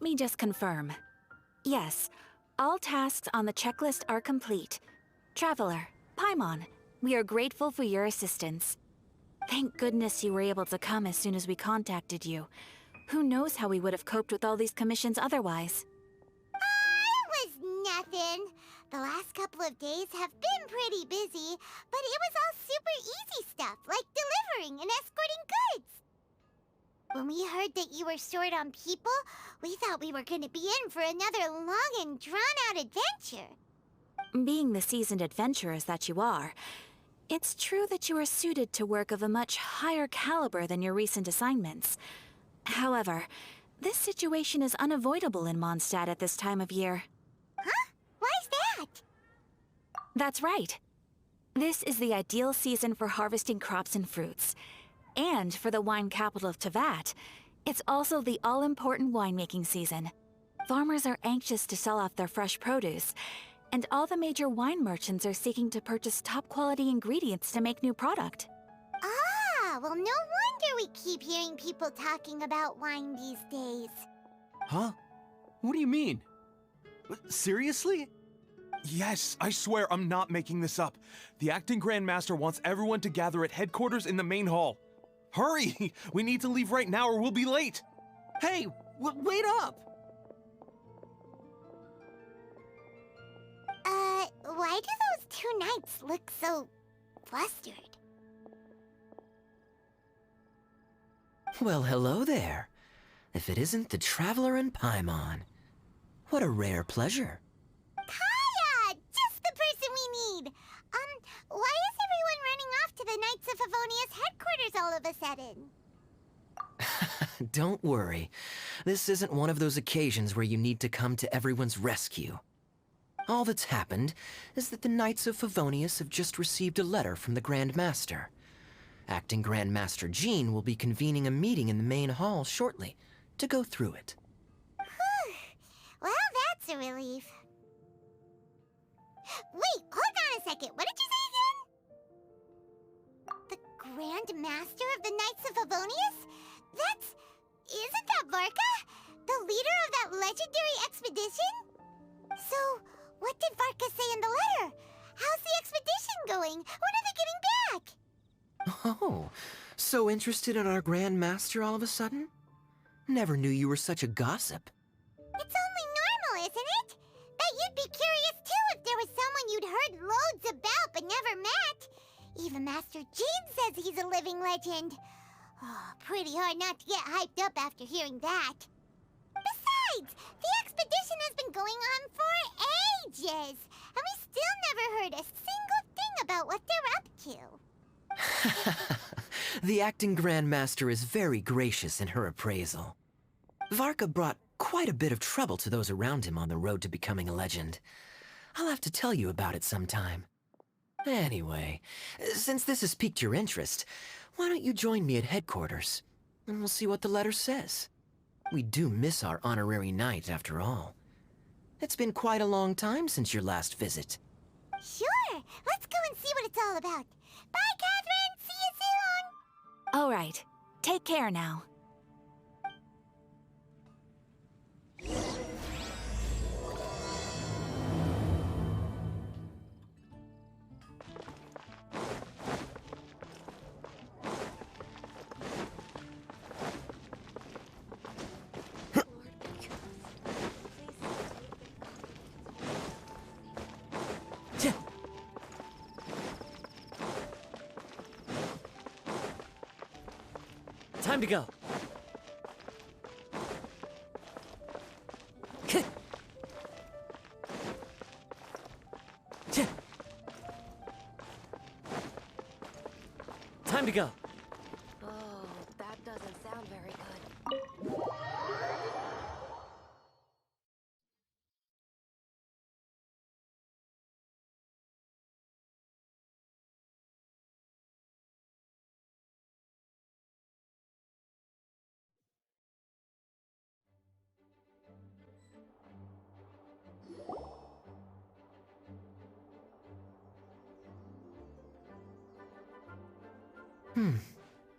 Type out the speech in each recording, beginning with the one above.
me just confirm. Yes, all tasks on the checklist are complete. Traveler, Paimon, we are grateful for your assistance. Thank goodness you were able to come as soon as we contacted you. Who knows how we would have coped with all these commissions otherwise? It was nothing. The last couple of days have been pretty busy, but it was all super easy stuff, like delivering and escorting goods. When we heard that you were short on people, we thought we were going to be in for another long and drawn-out adventure. Being the seasoned adventurers that you are, it's true that you are suited to work of a much higher caliber than your recent assignments. However, this situation is unavoidable in Mondstadt at this time of year. Huh? Why's that? That's right. This is the ideal season for harvesting crops and fruits. And for the wine capital of Teyvat, it's also the all-important winemaking season. Farmers are anxious to sell off their fresh produce, and all the major wine merchants are seeking to purchase top-quality ingredients to make new product. Ah, well, no wonder we keep hearing people talking about wine these days. Huh? What do you mean? Seriously? Yes, I swear I'm not making this up. The acting Grand Master wants everyone to gather at headquarters in the main hall. Hurry! We need to leave right now or we'll be late! Hey, wait up! Why do those two knights look so flustered? Well, hello there. If it isn't the Traveler and Paimon. What a rare pleasure. Kaya! Just the person we need! Why is everyone running off to the Knights of Favonia's headquarters all of a sudden? Don't worry. This isn't one of those occasions where you need to come to everyone's rescue. All that's happened is that the Knights of Favonius have just received a letter from the Grand Master. Acting Grand Master Jean will be convening a meeting in the main hall shortly to go through it. Whew. Well, that's a relief. Wait, hold on a second. What did you say again? The Grand Master of the Knights of Favonius? Isn't that Varka? The leader of that legendary expedition? So, what did Varka say in the letter? How's the expedition going? When are they getting back? Oh, so interested in our Grand Master all of a sudden? Never knew you were such a gossip. It's only normal, isn't it? That you'd be curious too if there was someone you'd heard loads about but never met. Even Master Jean says he's a living legend. Oh, pretty hard not to get hyped up after hearing that. Besides, the expedition has been going on for ages, and we still never heard a single thing about what they're up to. The acting Grand Master is very gracious in her appraisal. Varka brought quite a bit of trouble to those around him on the road to becoming a legend. I'll have to tell you about it sometime. Anyway, since this has piqued your interest, why don't you join me at headquarters, and we'll see what the letter says. We do miss our honorary knight, after all. It's been quite a long time since your last visit. Sure, let's go and see what it's all about. Bye, Catherine! See you soon! All right, take care now. Time to go. Time to go. Oh, that doesn't sound very good.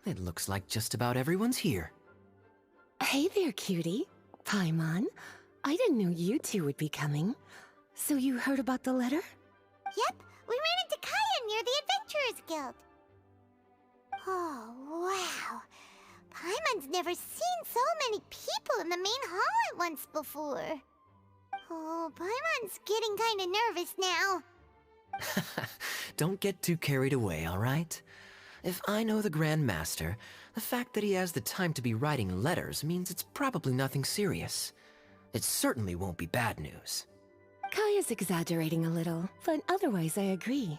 It looks like just about everyone's here. Hey there, cutie. Paimon, I didn't know you two would be coming. So you heard about the letter? Yep, we ran into Kaya near the Adventurers Guild. Oh, wow. Paimon's never seen so many people in the main hall at once before. Oh, Paimon's getting kinda nervous now. Don't get too carried away, all right? If I know the Grand Master, the fact that he has the time to be writing letters means it's probably nothing serious. It certainly won't be bad news. Kaya's exaggerating a little, but otherwise I agree.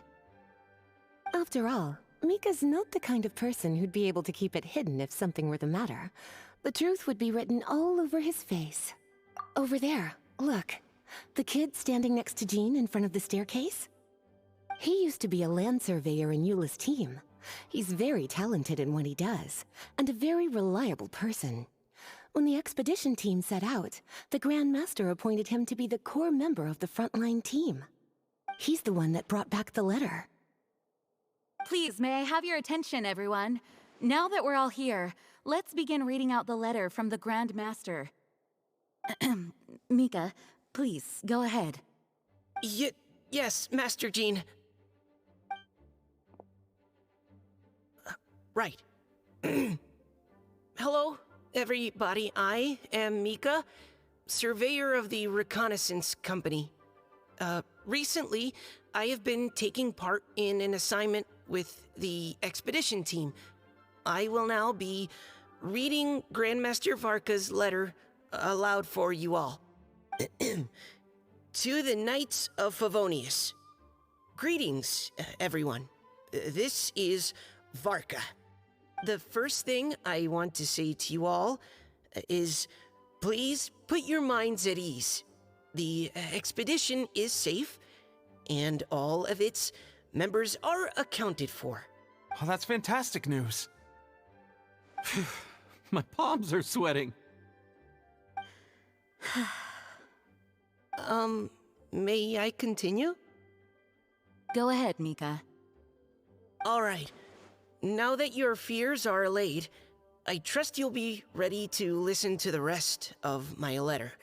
After all, Mika's not the kind of person who'd be able to keep it hidden if something were the matter. The truth would be written all over his face. Over there, look. The kid standing next to Jean in front of the staircase? He used to be a land surveyor in Eula's team. He's very talented in what he does, and a very reliable person. When the expedition team set out, the Grand Master appointed him to be the core member of the frontline team. He's the one that brought back the letter. Please, may I have your attention, everyone? Now that we're all here, let's begin reading out the letter from the Grand Master. Mika, please, go ahead. Yes, Master Jean. Right. Hello, everybody. I am Mika, surveyor of the Reconnaissance Company. Recently, I have been taking part in an assignment with the expedition team. I will now be reading Grandmaster Varka's letter aloud for you all. To the Knights of Favonius. Greetings, everyone. This is Varka. The first thing I want to say to you all is, please put your minds at ease. The expedition is safe, and all of its members are accounted for. Oh, that's fantastic news. My palms are sweating. May I continue? Go ahead, Mika. All right. Now that your fears are allayed, I trust you'll be ready to listen to the rest of my letter.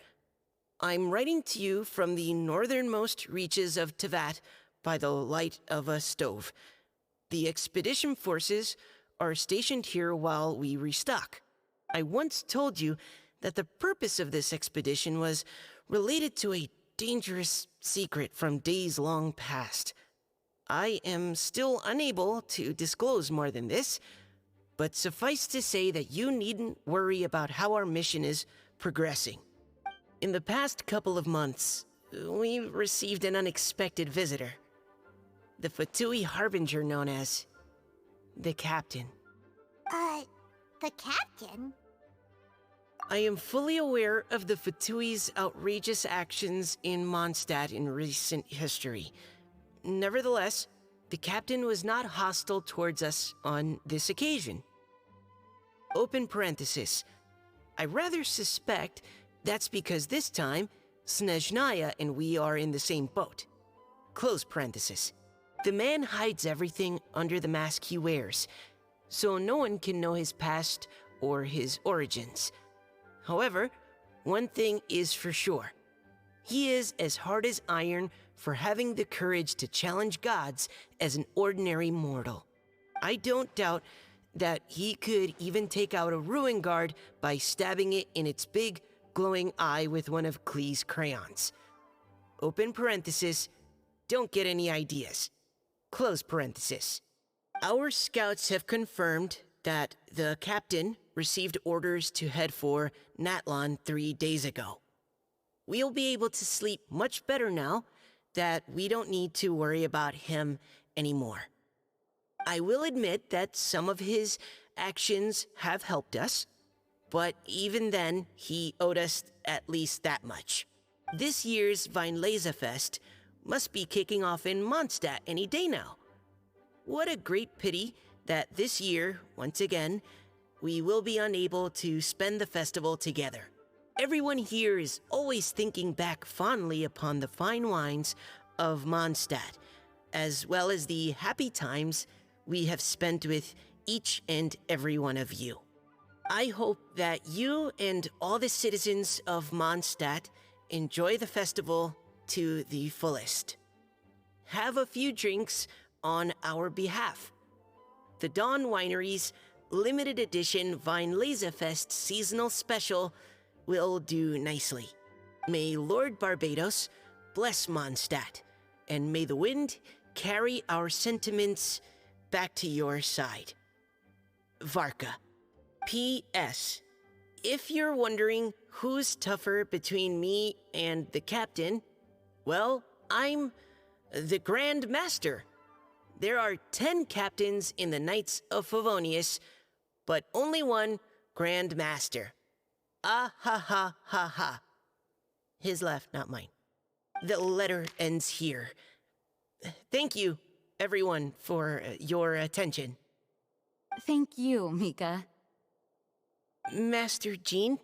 I'm writing to you from the northernmost reaches of Tevat by the light of a stove. The expedition forces are stationed here while we restock. I once told you that the purpose of this expedition was related to a dangerous secret from days long past. I am still unable to disclose more than this, but suffice to say that you needn't worry about how our mission is progressing. In the past couple of months, we received an unexpected visitor. The Fatui Harbinger known as the Captain. The Captain? I am fully aware of the Fatui's outrageous actions in Mondstadt in recent history. Nevertheless, the Captain was not hostile towards us on this occasion. Open parenthesis. I rather suspect that's because this time, Snezhnaya and we are in the same boat. Close parenthesis. The man hides everything under the mask he wears, so no one can know his past or his origins. However, one thing is for sure. He is as hard as iron for having the courage to challenge gods as an ordinary mortal. I don't doubt that he could even take out a ruin guard by stabbing it in its big, glowing eye with one of Klee's crayons. Open parenthesis, don't get any ideas. Close parenthesis. Our scouts have confirmed that the Captain received orders to head for Natlon 3 days ago. We'll be able to sleep much better now that we don't need to worry about him anymore. I will admit that some of his actions have helped us, but even then, he owed us at least that much. This year's Weinlese Fest must be kicking off in Mondstadt any day now. What a great pity that this year, once again, we will be unable to spend the festival together. Everyone here is always thinking back fondly upon the fine wines of Mondstadt, as well as the happy times we have spent with each and every one of you. I hope that you and all the citizens of Mondstadt enjoy the festival to the fullest. Have a few drinks on our behalf. The Dawn Winery's limited edition Weinlesefest seasonal special will do nicely. May Lord Barbados bless Mondstadt, and may the wind carry our sentiments back to your side. Varka. P.S. If you're wondering who's tougher between me and the captain, well, I'm the Grand Master. There are 10 captains in the Knights of Favonius, but only one Grand Master. Ah ha ha ha ha. His laugh, not mine. The letter ends here. Thank you, everyone, for your attention. Thank you, Mika. Master Jean,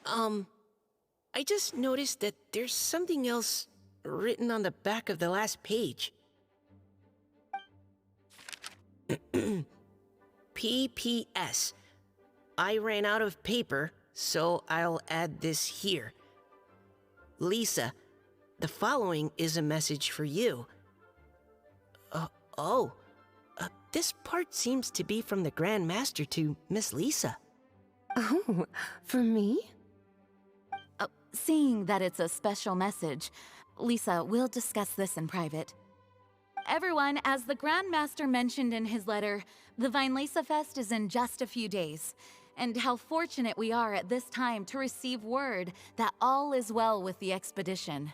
I just noticed that there's something else written on the back of the last page. P.P.S. I ran out of paper, so I'll add this here. Lisa, the following is a message for you. This part seems to be from the Grand Master to Miss Lisa. Oh, for me? Seeing that it's a special message, Lisa, we'll discuss this in private. Everyone, as the Grand Master mentioned in his letter, the Weinlesefest is in just a few days. And how fortunate we are at this time to receive word that all is well with the expedition.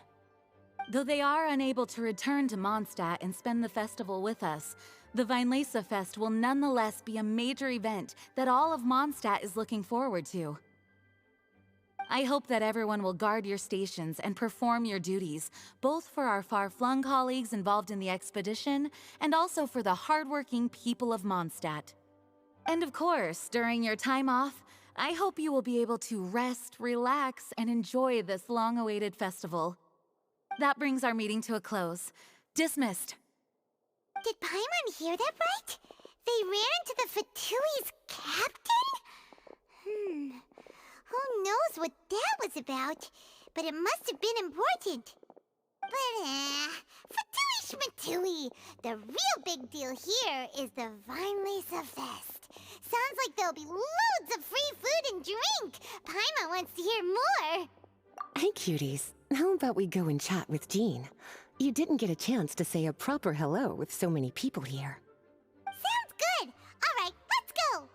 Though they are unable to return to Mondstadt and spend the festival with us, the Weinlesefest will nonetheless be a major event that all of Mondstadt is looking forward to. I hope that everyone will guard your stations and perform your duties, both for our far-flung colleagues involved in the expedition and also for the hardworking people of Mondstadt. And of course, during your time off, I hope you will be able to rest, relax, and enjoy this long-awaited festival. That brings our meeting to a close. Dismissed. Did Paimon hear that right? They ran into the Fatui's captain? Who knows what that was about? But it must have been important. But, Fatui Schmatui! The real big deal here is the Weinlesefest. Sounds like there'll be loads of free food and drink. Paimon wants to hear more. Hey, cuties. How about we go and chat with Jean? You didn't get a chance to say a proper hello with so many people here. Sounds good. All right, let's go.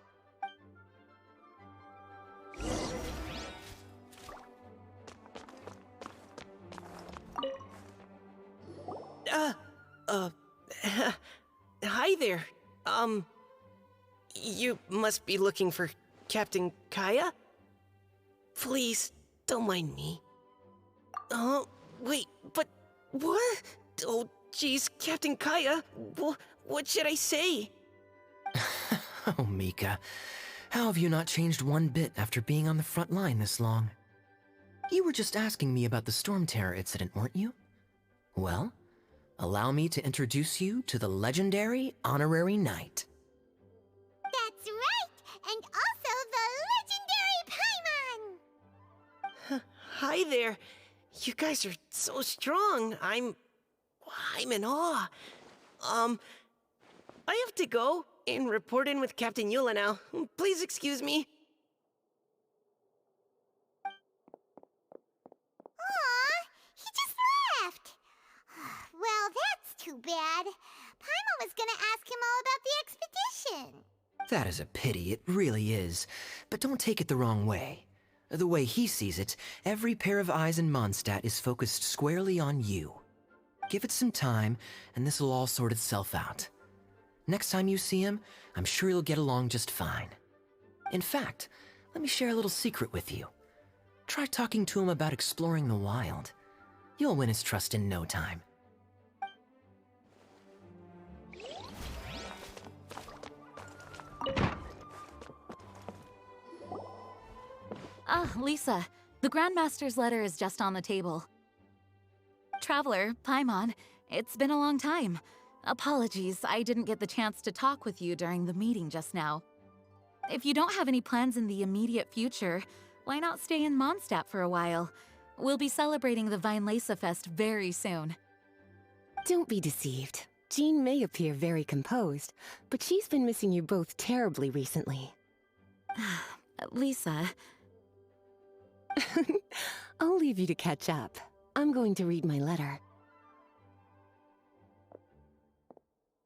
Hi there. You must be looking for Captain Kaya? Please, don't mind me. Oh, wait, but what? Oh, jeez, Captain Kaya, what should I say? Oh, Mika. How have you not changed one bit after being on the front line this long? You were just asking me about the Storm Terror incident, weren't you? Well, allow me to introduce you to the legendary Honorary Knight. That's right, and also the legendary Paimon. Hi there. You guys are so strong. I'm in awe. I have to go and report in with Captain Eula now. Please excuse me. Aw, he just left. Well, that's too bad. Paimon was gonna ask him all about the expedition. That is a pity, it really is. But don't take it the wrong way. The way he sees it, every pair of eyes in Mondstadt is focused squarely on you. Give it some time, and this will all sort itself out. Next time you see him, I'm sure you'll get along just fine. In fact, let me share a little secret with you. Try talking to him about exploring the wild. You'll win his trust in no time. Lisa, the Grandmaster's letter is just on the table. Traveler, Paimon, it's been a long time. Apologies, I didn't get the chance to talk with you during the meeting just now. if you don't have any plans in the immediate future, why not stay in Mondstadt for a while? We'll be celebrating the Weinlese Fest very soon. Don't be deceived. Jean may appear very composed, but she's been missing you both terribly recently. Lisa, I'll leave you to catch up. I'm going to read my letter.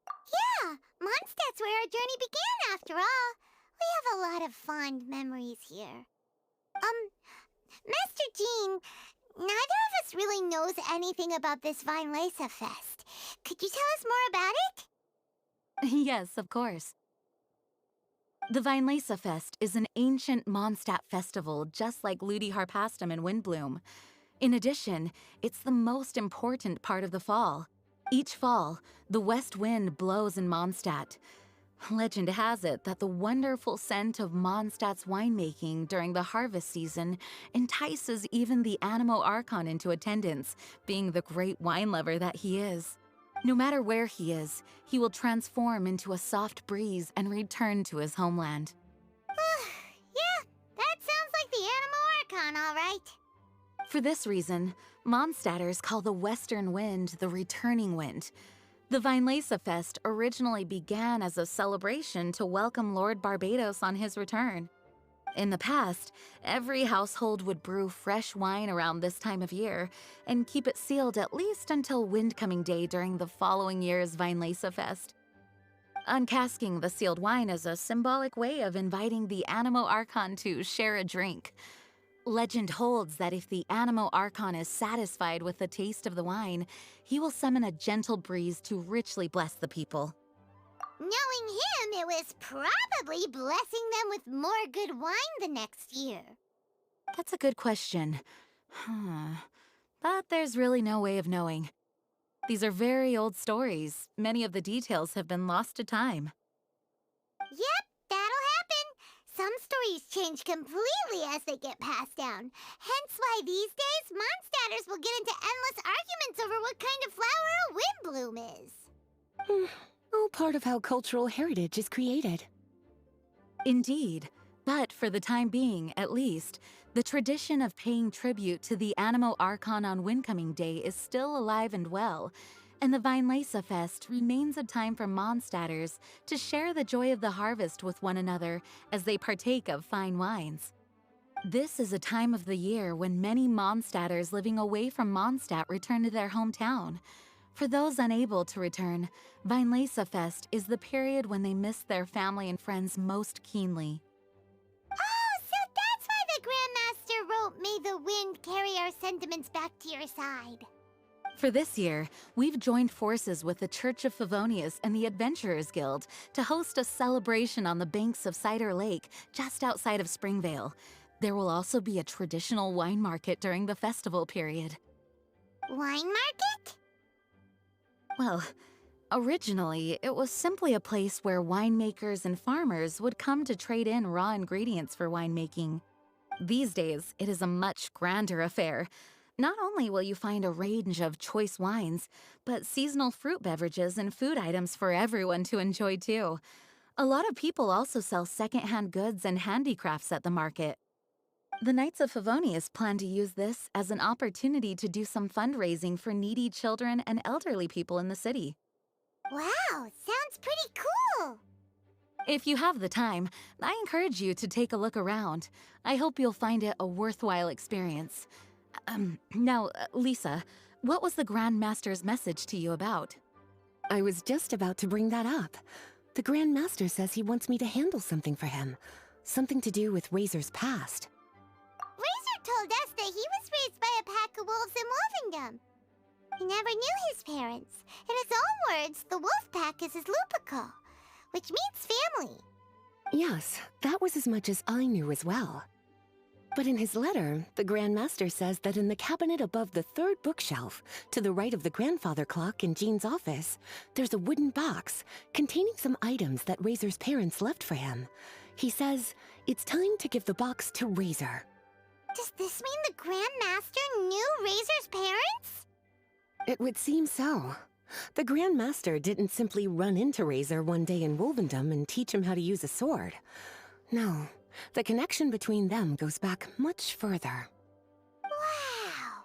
Yeah, Mondstadt's where our journey began after all. We have a lot of fond memories here. Master Jean, neither of us really knows anything about this Weinlese Fest. Could you tell us more about it? yes, of course. The Weinlese Fest is an ancient Mondstadt festival just like Ludi Harpastum and Windbloom. In addition, it's the most important part of the fall. Each fall, the west wind blows in Mondstadt. Legend has it that the wonderful scent of Mondstadt's winemaking during the harvest season entices even the Animo Archon into attendance, being the great wine lover that he is. No matter where he is, he will transform into a soft breeze and return to his homeland. Yeah, that sounds like the Animo Archon, all right. For this reason, Mondstadters call the western wind the returning wind. The Weinlese Fest originally began as a celebration to welcome Lord Barbados on his return. In the past, every household would brew fresh wine around this time of year and keep it sealed at least until Windcoming Day during the following year's Weinlese Fest. Uncasking the sealed wine is a symbolic way of inviting the Animo Archon to share a drink. Legend holds that if the Animo Archon is satisfied with the taste of the wine, he will summon a gentle breeze to richly bless the people. Knowing him, it was probably blessing them with more good wine the next year. That's a good question. But there's really no way of knowing. These are very old stories. Many of the details have been lost to time. Yep, that'll happen. Some stories change completely as they get passed down. Hence why these days, Mondstadters will get into endless arguments over what kind of flower a windbloom is. All part of how cultural heritage is created. Indeed, but for the time being, at least, the tradition of paying tribute to the Animo Archon on Windcoming Day is still alive and well, and the Weinlese Fest remains a time for Mondstadters to share the joy of the harvest with one another as they partake of fine wines. This is a time of the year when many Mondstadters living away from Mondstadt return to their hometown. For those unable to return, Weinlese Fest is the period when they miss their family and friends most keenly. Oh, so that's why the Grandmaster wrote, "May the wind carry our sentiments back to your side." For this year, we've joined forces with the Church of Favonius and the Adventurers Guild to host a celebration on the banks of Cider Lake, just outside of Springvale. There will also be a traditional wine market during the festival period. Wine market? Well, originally, it was simply a place where winemakers and farmers would come to trade in raw ingredients for winemaking. These days, it is a much grander affair. Not only will you find a range of choice wines, but seasonal fruit beverages and food items for everyone to enjoy too. A lot of people also sell secondhand goods and handicrafts at the market. The Knights of Favonius plan to use this as an opportunity to do some fundraising for needy children and elderly people in the city. Wow, sounds pretty cool. If you have the time, I encourage you to take a look around. I hope you'll find it a worthwhile experience. Now, Lisa, what was the Grand Master's message to you about? I was just about to bring that up. The Grand Master says he wants me to handle something for him. Something to do with Razor's past. Razor told us that he was raised by a pack of wolves in Wolvendom. He never knew his parents. In his own words, the wolf pack is his lupico, which means family. Yes, that was as much as I knew as well. But in his letter, the Grand Master says that in the cabinet above the third bookshelf, to the right of the grandfather clock in Jean's office, there's a wooden box containing some items that Razor's parents left for him. He says it's time to give the box to Razor. Does this mean the Grand Master knew Razor's parents? It would seem so. The Grand Master didn't simply run into Razor one day in Wolvendom and teach him how to use a sword. No, the connection between them goes back much further. Wow.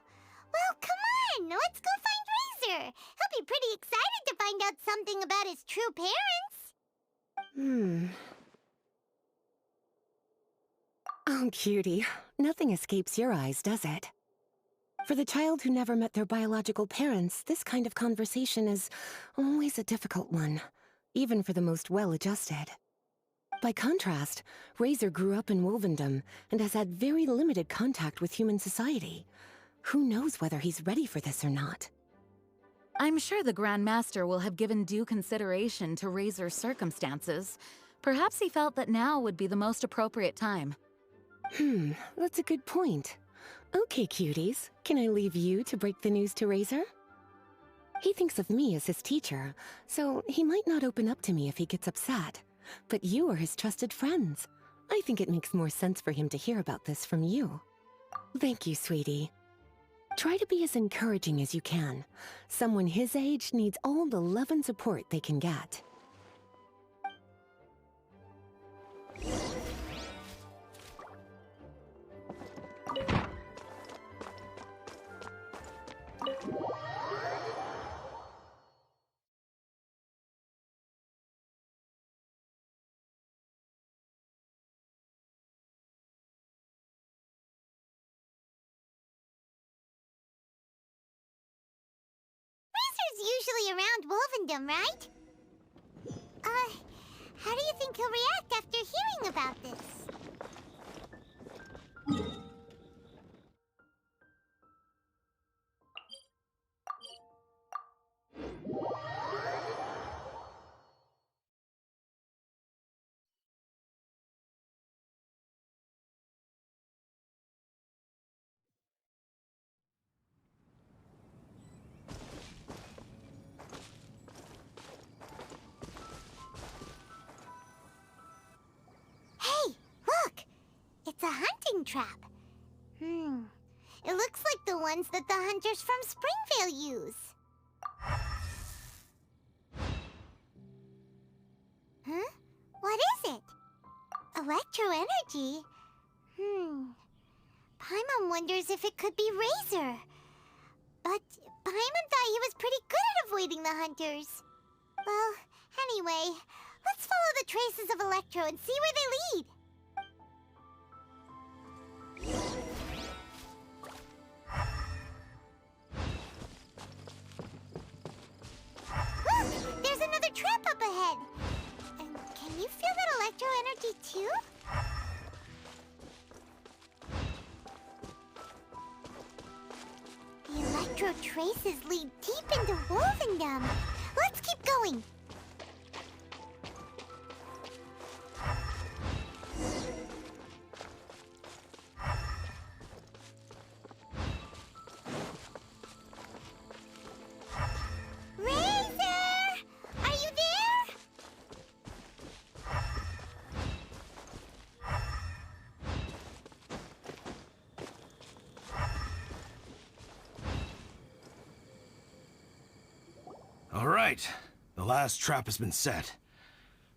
Well, come on, let's go find Razor. He'll be pretty excited to find out something about his true parents. Oh, cutie. Nothing escapes your eyes, does it? For the child who never met their biological parents, this kind of conversation is always a difficult one, even for the most well-adjusted. By contrast, Razor grew up in Wolvendom and has had very limited contact with human society. Who knows whether he's ready for this or not? I'm sure the Grand Master will have given due consideration to Razor's circumstances. Perhaps he felt that now would be the most appropriate time. That's a good point. Okay, cuties, can I leave you to break the news to Razor? He thinks of me as his teacher, so he might not open up to me if he gets upset. But you are his trusted friends. I think it makes more sense for him to hear about this from you. Thank you, sweetie. Try to be as encouraging as you can. Someone his age needs all the love and support they can get. Razor's usually around Wolvendom, right? How do you think he'll react after hearing about this? Hey, look! It's a hunting trap. It looks like the ones that the hunters from Springvale use. Huh? What is it? Electro energy? Paimon wonders if it could be Razor. But Paimon thought he was pretty good at avoiding the hunters. Well, anyway, let's follow the traces of Electro and see where they lead. Look! There's another trap up ahead! And can you feel that electro energy too? The electro traces lead deep into Wolvendom. Let's keep going. Razor! Are you there? All right, the last trap has been set.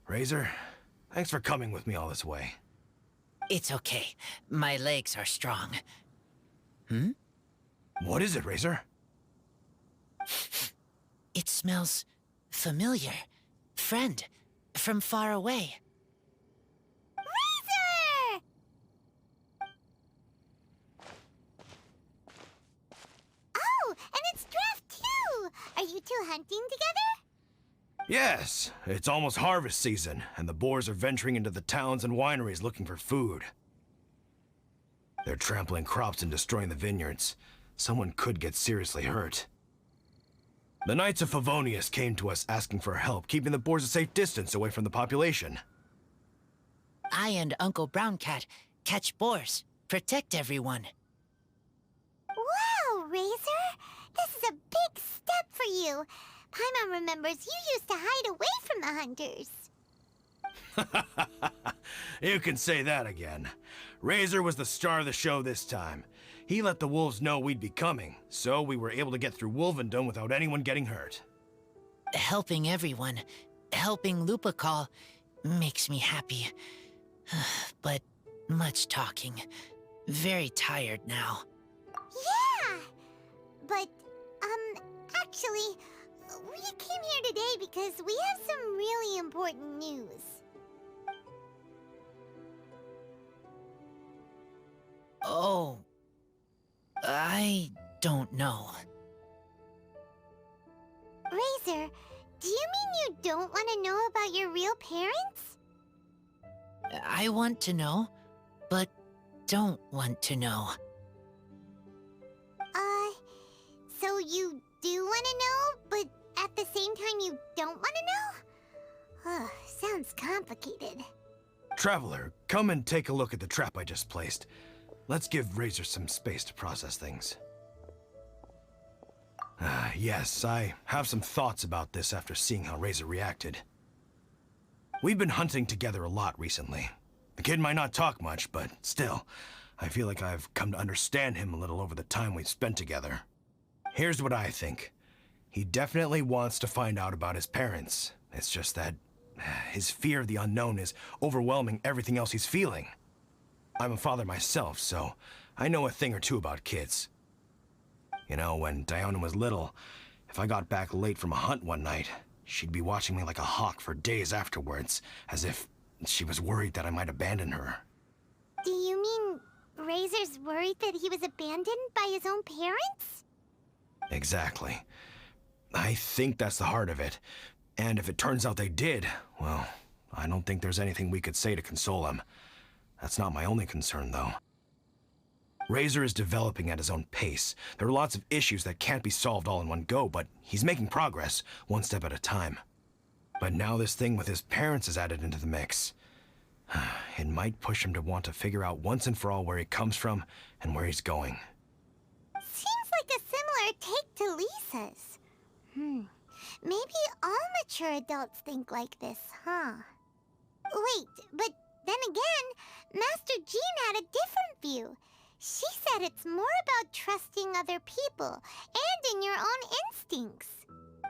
Razor, thanks for coming with me all this way. It's okay. My legs are strong. What is it, Razor? It smells familiar. Friend, from far away. Razor! Oh, and it's Draft too! Are you two hunting together? Yes, it's almost harvest season, and the boars are venturing into the towns and wineries looking for food. They're trampling crops and destroying the vineyards. Someone could get seriously hurt. The Knights of Favonius came to us asking for help, keeping the boars a safe distance away from the population. I and Uncle Brown Cat catch boars, protect everyone. Wow, Razor! This is a big step for you. Paimon remembers you used to hide away from the hunters. You can say that again. Razor was the star of the show this time. He let the wolves know we'd be coming, so we were able to get through Wolvendom without anyone getting hurt. Helping everyone, helping Lupercal, makes me happy. But much talking. Very tired now. Yeah! But, actually, we came here today because we have some really important news. Oh. I don't know. Razor, do you mean you don't want to know about your real parents? I want to know, but don't want to know. So you do want to know, but at the same time you don't want to know? Sounds complicated. Traveler, come and take a look at the trap I just placed. Let's give Razor some space to process things. Yes, I have some thoughts about this after seeing how Razor reacted. We've been hunting together a lot recently. The kid might not talk much, but still, I feel like I've come to understand him a little over the time we've spent together. Here's what I think. He definitely wants to find out about his parents. It's just that his fear of the unknown is overwhelming everything else he's feeling. I'm a father myself, so I know a thing or two about kids. You know, when Diona was little, if I got back late from a hunt one night, she'd be watching me like a hawk for days afterwards, as if she was worried that I might abandon her. Do you mean Razor's worried that he was abandoned by his own parents? Exactly. I think that's the heart of it. And if it turns out they did, well, I don't think there's anything we could say to console him. That's not my only concern, though. Razor is developing at his own pace. There are lots of issues that can't be solved all in one go, but he's making progress, one step at a time. But now this thing with his parents is added into the mix. It might push him to want to figure out once and for all where he comes from and where he's going. Seems like a similar take to Lisa's. Maybe all mature adults think like this, huh? Wait, but then again, Master Jean had a different view. She said it's more about trusting other people and in your own instincts.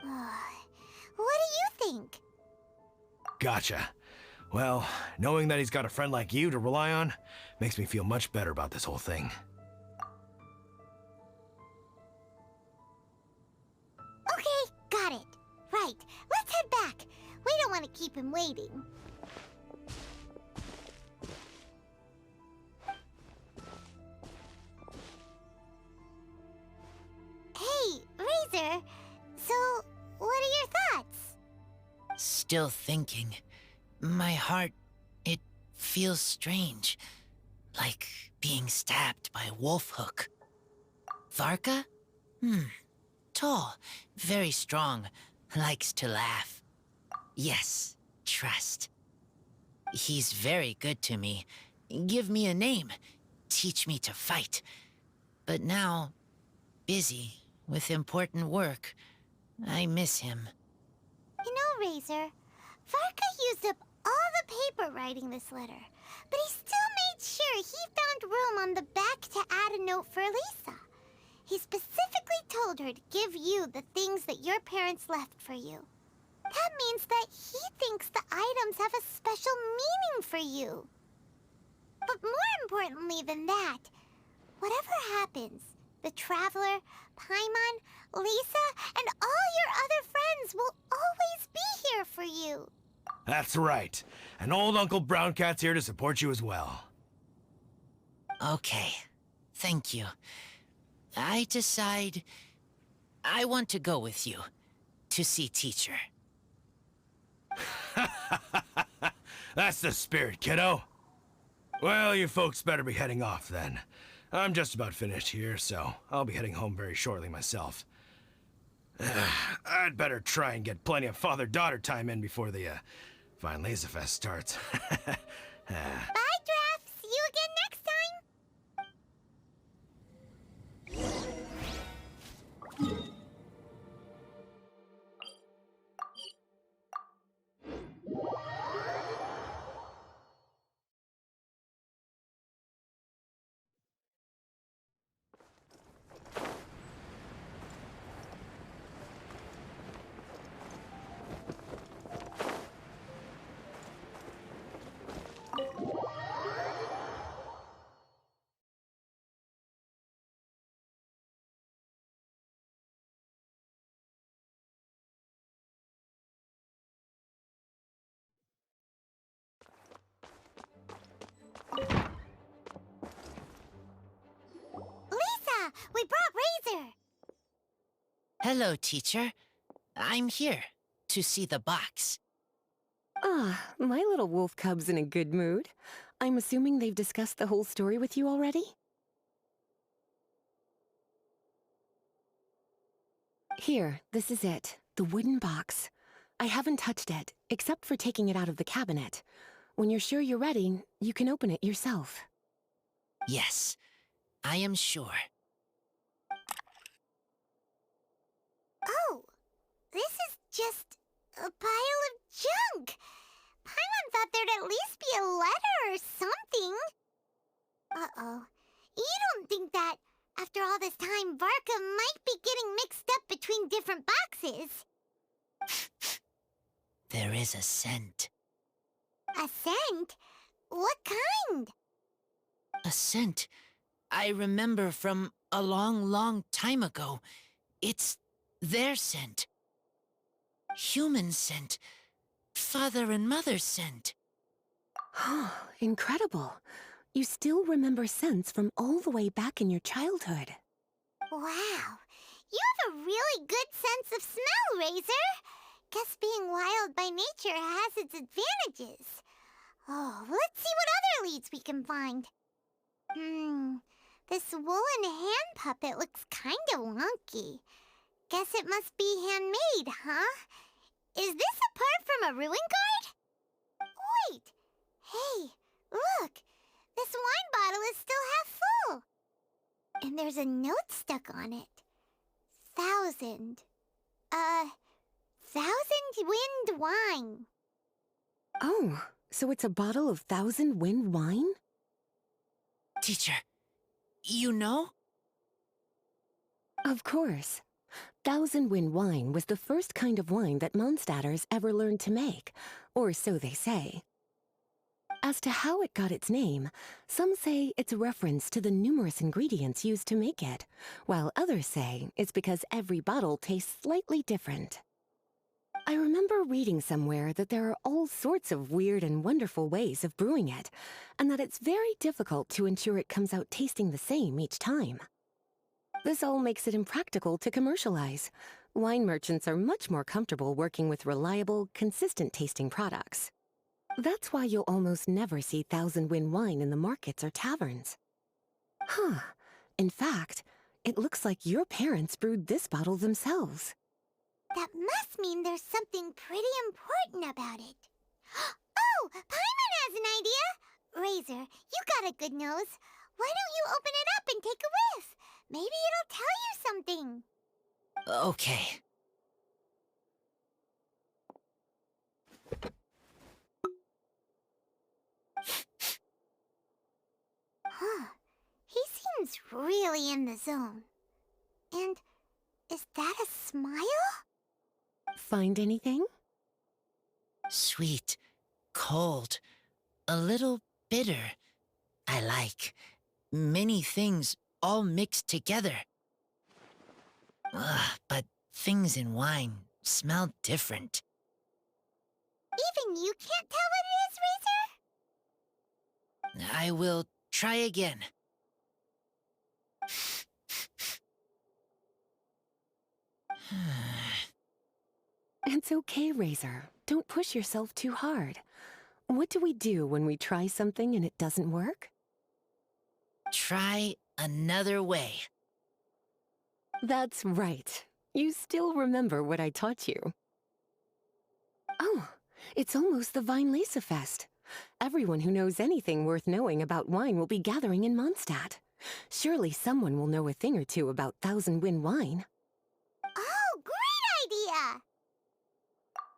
What do you think? Gotcha. Well, knowing that he's got a friend like you to rely on makes me feel much better about this whole thing. Okay, got it. Right, let's head back. We don't want to keep him waiting. Hey, Razor. So, what are your thoughts? Still thinking. My heart, it feels strange. Like being stabbed by a wolf hook. Varka? Tall, very strong, likes to laugh. Yes, trust. He's very good to me. Give me a name. Teach me to fight. But now, busy with important work. I miss him. You know, Razor, Varka used up all the paper writing this letter, but he still made sure he found room on the back to add a note for Lisa. He specifically told her to give you the things that your parents left for you. That means that he thinks the items have a special meaning for you. But more importantly than that, whatever happens, the Traveler, Paimon, Lisa, and all your other friends will always be here for you. That's right. And old Uncle Brown Cat's here to support you as well. Okay, thank you. I decide I want to go with you to see teacher. That's the spirit, kiddo. Well, you folks better be heading off then. I'm just about finished here, so I'll be heading home very shortly myself. I'd better try and get plenty of father-daughter time in before the Fine Laser Fest starts. Bye, Draft. See you again next time. Yeah, we brought Razor. Hello, teacher. I'm here to see the box. Ah, my little wolf cub's in a good mood. I'm assuming they've discussed the whole story with you already? Here, this is it. The wooden box. I haven't touched it, except for taking it out of the cabinet. When you're sure you're ready, you can open it yourself. Yes, I am sure. Oh, this is just a pile of junk. Paimon thought there'd at least be a letter or something. Uh-oh. You don't think that, after all this time, Varka might be getting mixed up between different boxes? There is a scent. A scent? What kind? A scent I remember from a long, long time ago. It's their scent. Human scent. Father and mother scent. Oh, incredible. You still remember scents from all the way back in your childhood. Wow. You have a really good sense of smell, Razor. Guess being wild by nature has its advantages. Oh, let's see what other leads we can find. This woolen hand puppet looks kinda wonky. Guess it must be handmade, huh? Is this a part from a ruin guard? Wait! Hey, look! This wine bottle is still half full! And there's a note stuck on it. 1,000. 1,000 wind wine. Oh, so it's a bottle of 1,000 wind wine? Teacher, you know? Of course. 1,000 wind wine was the first kind of wine that Mondstadters ever learned to make, or so they say. As to how it got its name, some say it's a reference to the numerous ingredients used to make it, while others say it's because every bottle tastes slightly different. I remember reading somewhere that there are all sorts of weird and wonderful ways of brewing it, and that it's very difficult to ensure it comes out tasting the same each time. This all makes it impractical to commercialize. Wine merchants are much more comfortable working with reliable, consistent-tasting products. That's why you'll almost never see 1,000 wind wine in the markets or taverns. Huh. In fact, it looks like your parents brewed this bottle themselves. That must mean there's something pretty important about it. Oh, Paimon has an idea! Razor, you got a good nose. Why don't you open it up and take a whiff? Maybe it'll tell you something. Okay. Huh. He seems really in the zone. And is that a smile? Find anything? Sweet, cold, a little bitter. I like many things all mixed together. But things in wine smell different. Even you can't tell what it is, Razor? I will try again. It's okay, Razor. Don't push yourself too hard. What do we do when we try something and it doesn't work? Try another way. That's right. You still remember what I taught you. Oh, it's almost the Weinlese Fest. Everyone who knows anything worth knowing about wine will be gathering in Mondstadt. Surely someone will know a thing or two about 1,000 wind wine. Oh, great idea!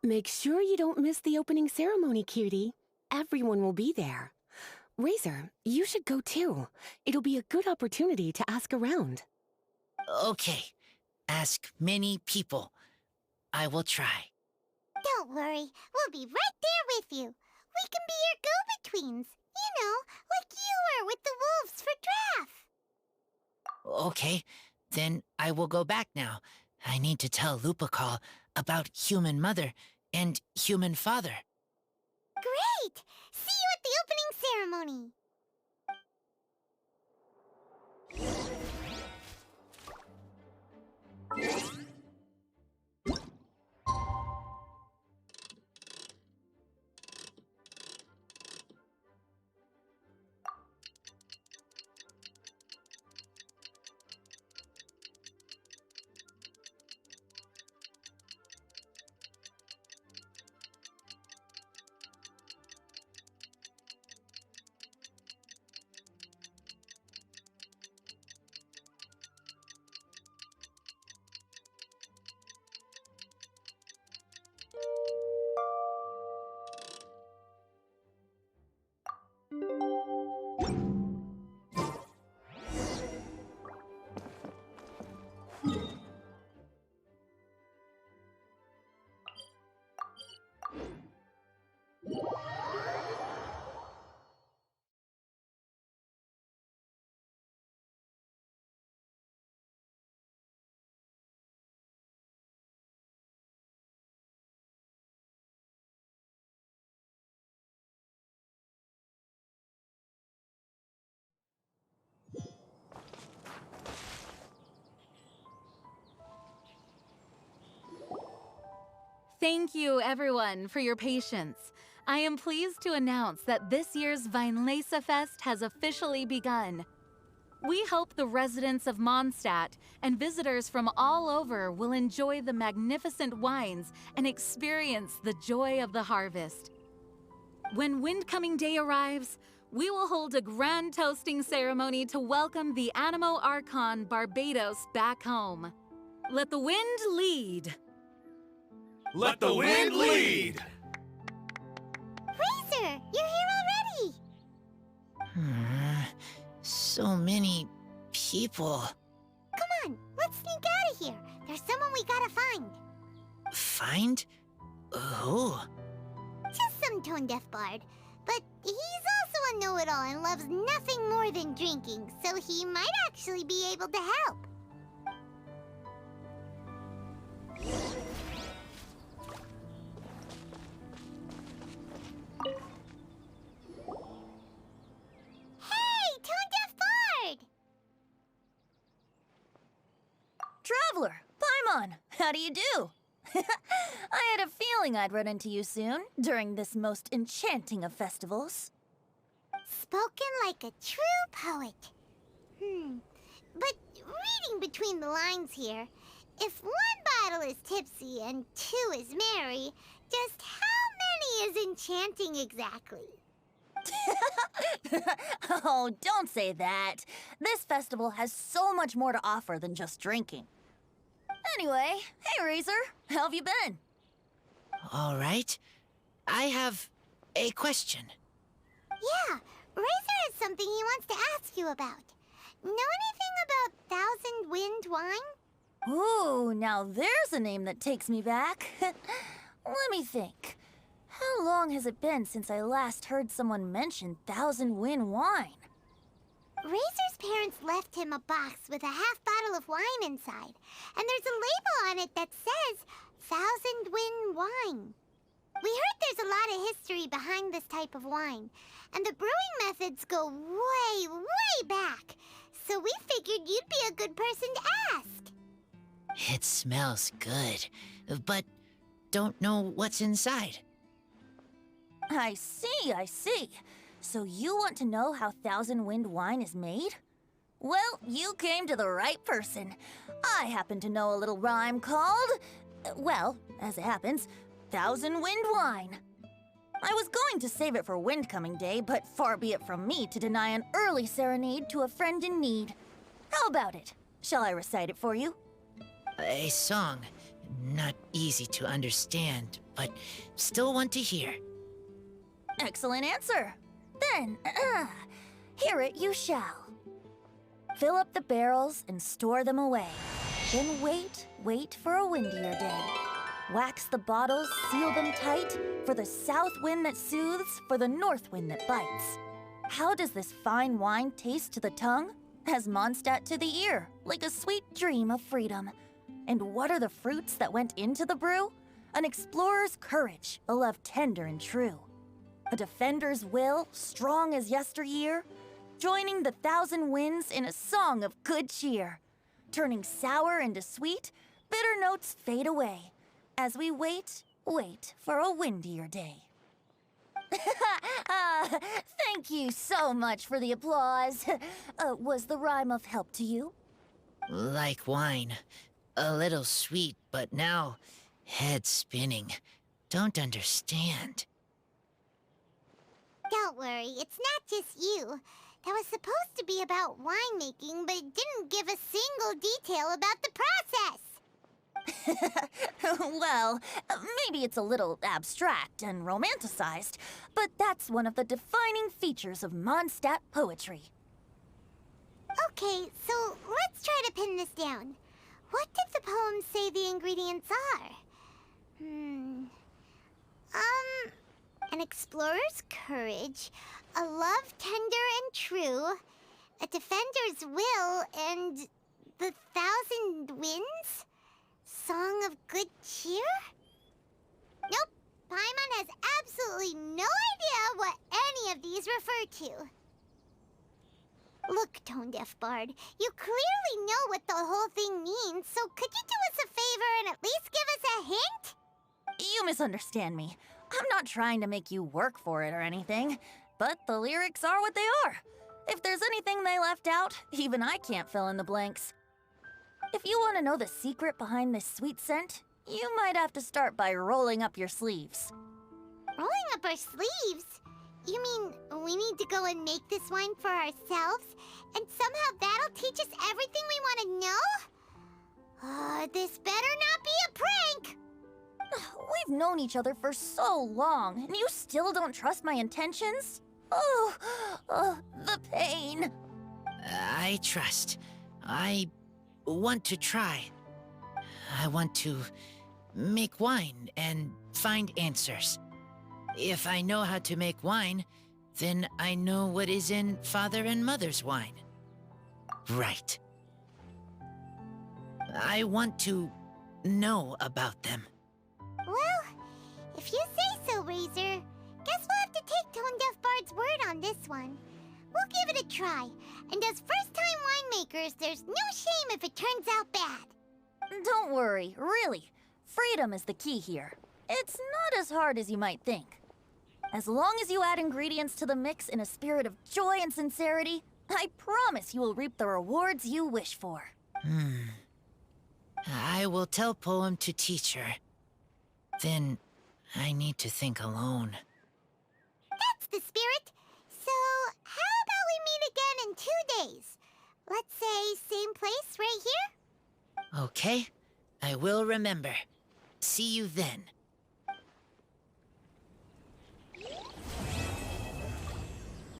Make sure you don't miss the opening ceremony, cutie. Everyone will be there. Razor, you should go too. It'll be a good opportunity to ask around. Okay. Ask many people. I will try. Don't worry, we'll be right there with you. We can be your go-betweens. You know, like you were with the wolves for Draff. Okay, then I will go back now. I need to tell Lupacall about human mother and human father. Great! See you at the opening ceremony. Thank you, everyone, for your patience. I am pleased to announce that this year's Weinlese Fest has officially begun. We hope the residents of Mondstadt and visitors from all over will enjoy the magnificent wines and experience the joy of the harvest. When Windcoming Day arrives, we will hold a grand toasting ceremony to welcome the Animo Archon Barbados back home. Let the wind lead. Let the wind lead! Razor, you're here already! So many people. Come on, let's sneak out of here. There's someone we gotta find. Find? Who? Just some tone-deaf bard. But he's also a know-it-all and loves nothing more than drinking, so he might actually be able to help. Hey, tone-deaf bard! Traveler, Paimon, how do you do? I had a feeling I'd run into you soon, during this most enchanting of festivals. Spoken like a true poet. But reading between the lines here, if one bottle is tipsy and two is merry, just how many is enchanting exactly? Oh, don't say that. This festival has so much more to offer than just drinking. Anyway, hey Razor, how have you been? All right. I have a question. Yeah, Razor has something he wants to ask you about. Know anything about Thousand Wind wine? Ooh, now there's a name that takes me back. Let me think. How long has it been since I last heard someone mention Thousand Wind wine? Razor's parents left him a box with a half bottle of wine inside, and there's a label on it that says Thousand Wind wine. We heard there's a lot of history behind this type of wine, and the brewing methods go way, way back, so we figured you'd be a good person to ask. It smells good, but don't know what's inside. I see. So you want to know how Thousand Wind wine is made? Well, you came to the right person. I happen to know a little rhyme called, well, as it happens, Thousand Wind wine. I was going to save it for Windcoming Day, but far be it from me to deny an early serenade to a friend in need. How about it? Shall I recite it for you? A song. Not easy to understand, but still want to hear. Excellent answer. Then, hear it you shall. Fill up the barrels and store them away. Then wait for a windier day. Wax the bottles, seal them tight, for the south wind that soothes, for the north wind that bites. How does this fine wine taste to the tongue? As Mondstadt to the ear, like a sweet dream of freedom. And what are the fruits that went into the brew? An explorer's courage, a love tender and true. A defender's will, strong as yesteryear, joining the thousand winds in a song of good cheer. Turning sour into sweet, bitter notes fade away, as we wait for a windier day. Thank you so much for the applause. Was the rhyme of help to you? Like wine. A little sweet, but now head spinning. Don't understand. Don't worry, it's not just you. That was supposed to be about winemaking, but it didn't give a single detail about the process. Well, maybe it's a little abstract and romanticized, but that's one of the defining features of Mondstadt poetry. Okay, so let's try to pin this down. What did the poem say the ingredients are? An explorer's courage, a love tender and true, a defender's will, and the thousand winds? Song of good cheer? Nope, Paimon has absolutely no idea what any of these refer to. Look, Tone-Deaf Bard, you clearly know what the whole thing means, so could you do us a favor and at least give us a hint? you misunderstand me. I'm not trying to make you work for it or anything, but the lyrics are what they are. If there's anything they left out, even I can't fill in the blanks. If you want to know the secret behind this sweet scent, you might have to start by rolling up your sleeves. Rolling up our sleeves? You mean we need to go and make this wine for ourselves? And somehow that'll teach us everything we want to know? This better not be a prank! We've known each other for so long, and you still don't trust my intentions? Oh, the pain. I trust. I want to try. I want to make wine and find answers. If I know how to make wine, then I know what is in Father and Mother's wine. Right. I want to know about them. Well, if you say so, Razor, guess we'll have to take Tone Deaf Bard's word on this one. We'll give it a try, and as first-time winemakers, there's no shame if it turns out bad. Don't worry, really. Freedom is the key here. It's not as hard as you might think. As long as you add ingredients to the mix in a spirit of joy and sincerity, I promise you will reap the rewards you wish for. I will tell Poem to teach her. Then I need to think alone. That's the spirit. So, how about we meet again in 2 days? Let's say same place right here? Okay, I will remember. See you then.